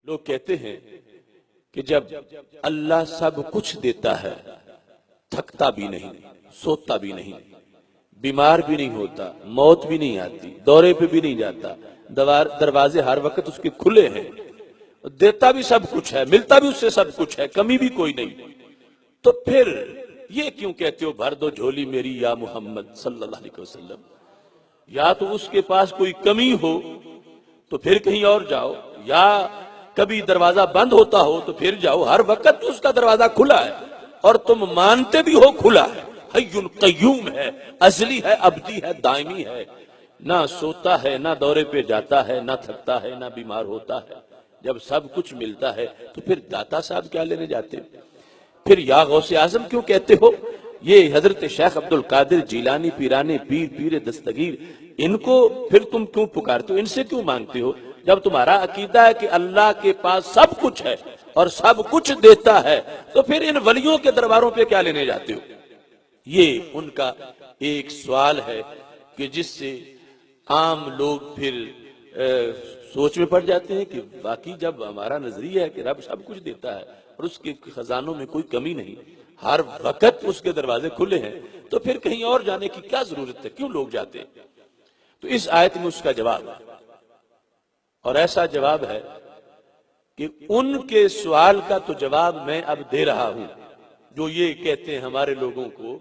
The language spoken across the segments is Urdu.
لوگ کہتے ہیں کہ جب اللہ سب کچھ دیتا ہے تھکتا بھی نہیں، سوتا بھی نہیں، بیمار بھی نہیں ہوتا، موت بھی نہیں آتی، دورے پہ بھی نہیں جاتا، دروازے ہر وقت اس کے کھلے ہیں، دیتا بھی سب کچھ ہے، ملتا بھی اس سے سب کچھ ہے، کمی بھی کوئی نہیں، تو پھر یہ کیوں کہتے ہو بھر دو جھولی میری یا محمد صلی اللہ علیہ وسلم؟ یا تو اس کے پاس کوئی کمی ہو تو پھر کہیں اور جاؤ، یا کبھی دروازہ بند ہوتا ہو تو پھر جاؤ، ہر وقت اس کا دروازہ کھلا ہے اور تم مانتے بھی ہو کھلا ہے، حی قیوم ہے، ازلی ہے، ابدی ہے، دائمی ہے، نہ سوتا ہے، نہ دورے پہ جاتا ہے، نہ تھکتا ہے، نہ بیمار ہوتا ہے۔ جب سب کچھ ملتا ہے تو پھر داتا صاحب کیا لینے جاتے؟ پھر یا غوث اعظم کیوں کہتے ہو؟ یہ حضرت شیخ عبد القادر جیلانی پیرانے پیر دستگیر، ان کو پھر تم کیوں پکارتے ہو؟ ان سے کیوں مانگتے ہو؟ جب تمہارا عقیدہ ہے کہ اللہ کے پاس سب کچھ ہے اور سب کچھ دیتا ہے تو پھر ان ولیوں کے درباروں پہ کیا لینے جاتے ہو؟ یہ ان کا ایک سوال ہے کہ جس سے عام لوگ پھر سوچ میں پڑ جاتے ہیں کہ باقی جب ہمارا نظریہ ہے کہ رب سب کچھ دیتا ہے اور اس کے خزانوں میں کوئی کمی نہیں، ہر وقت اس کے دروازے کھلے ہیں، تو پھر کہیں اور جانے کی کیا ضرورت ہے؟ کیوں لوگ جاتے ہیں؟ تو اس آیت میں اس کا جواب ہے، اور ایسا جواب ہے کہ ان کے سوال کا تو جواب میں اب دے رہا ہوں، جو یہ کہتے ہیں ہمارے لوگوں کو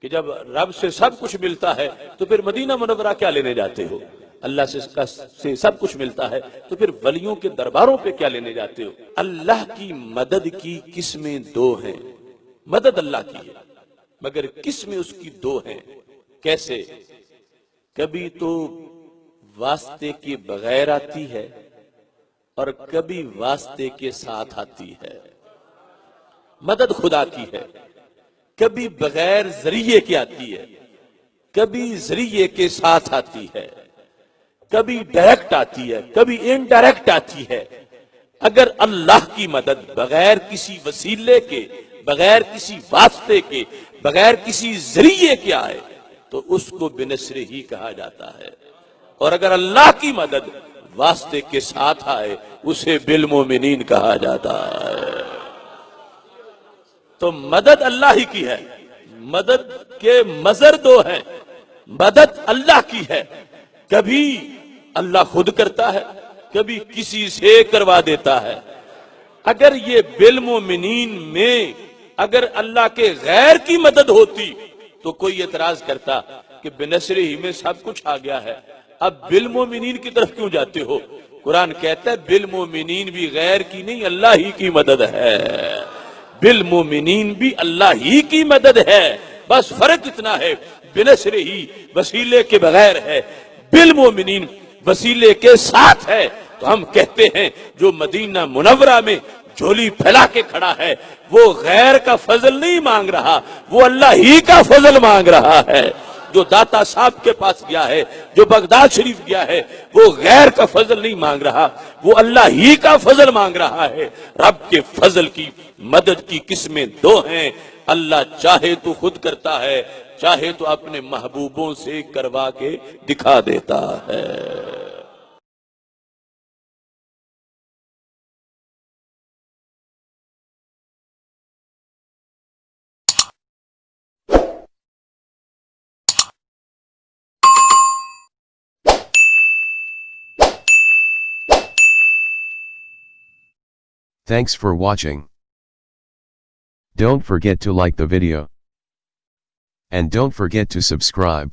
کہ جب رب سے سب کچھ ملتا ہے تو پھر مدینہ منورہ کیا لینے جاتے ہو؟ اللہ سے سب کچھ ملتا ہے تو پھر ولیوں کے درباروں پہ کیا لینے جاتے ہو؟ اللہ کی مدد کی قسمیں دو ہیں، مدد اللہ کی ہے مگر قسمیں اس کی دو ہیں۔ کیسے؟ کبھی تو واسطے کے بغیر آتی ہے اور کبھی واسطے کے ساتھ آتی ہے۔ مدد خدا کی ہے، کبھی بغیر ذریعے کے آتی ہے، کبھی ذریعے کے ساتھ آتی ہے، کبھی ڈائریکٹ آتی ہے، کبھی انڈائریکٹ آتی ہے۔ اگر اللہ کی مدد بغیر کسی وسیلے کے، بغیر کسی واسطے کے، بغیر کسی ذریعے کے آئے تو اس کو بنصر ہی کہا جاتا ہے، اور اگر اللہ کی مدد واسطے کے ساتھ آئے اسے بالمومنین کہا جاتا ہے۔ تو مدد اللہ ہی کی ہے، مدد کے مظہر دو ہیں، مدد اللہ کی ہے، کبھی اللہ خود کرتا ہے، کبھی کسی سے کروا دیتا ہے۔ اگر یہ بالمومنین میں اگر اللہ کے غیر کی مدد ہوتی تو کوئی اعتراض کرتا کہ بنصر ہی میں سب کچھ آ گیا ہے، اب بالمومنین کی طرف کیوں جاتے ہو؟ قرآن کہتا ہے بالمومنین بھی غیر کی نہیں، اللہ ہی کی مدد ہے، بالمومنین بھی اللہ ہی کی مدد ہے، بس فرق اتنا ہے بنصر ہی وسیلے کے بغیر ہے، بالمومنین وسیلے کے ساتھ ہے۔ تو ہم کہتے ہیں جو مدینہ منورہ میں جھولی پھیلا کے کھڑا ہے وہ غیر کا فضل نہیں مانگ رہا، وہ اللہ ہی کا فضل مانگ رہا ہے۔ جو داتا صاحب کے پاس گیا ہے، جو بغداد شریف گیا ہے، وہ غیر کا فضل نہیں مانگ رہا، وہ اللہ ہی کا فضل مانگ رہا ہے۔ رب کے فضل کی مدد کی قسمیں دو ہیں، اللہ چاہے تو خود کرتا ہے، چاہے تو اپنے محبوبوں سے کروا کے دکھا دیتا ہے۔ Thanks for watching. Don't forget to like the video. And don't forget to subscribe.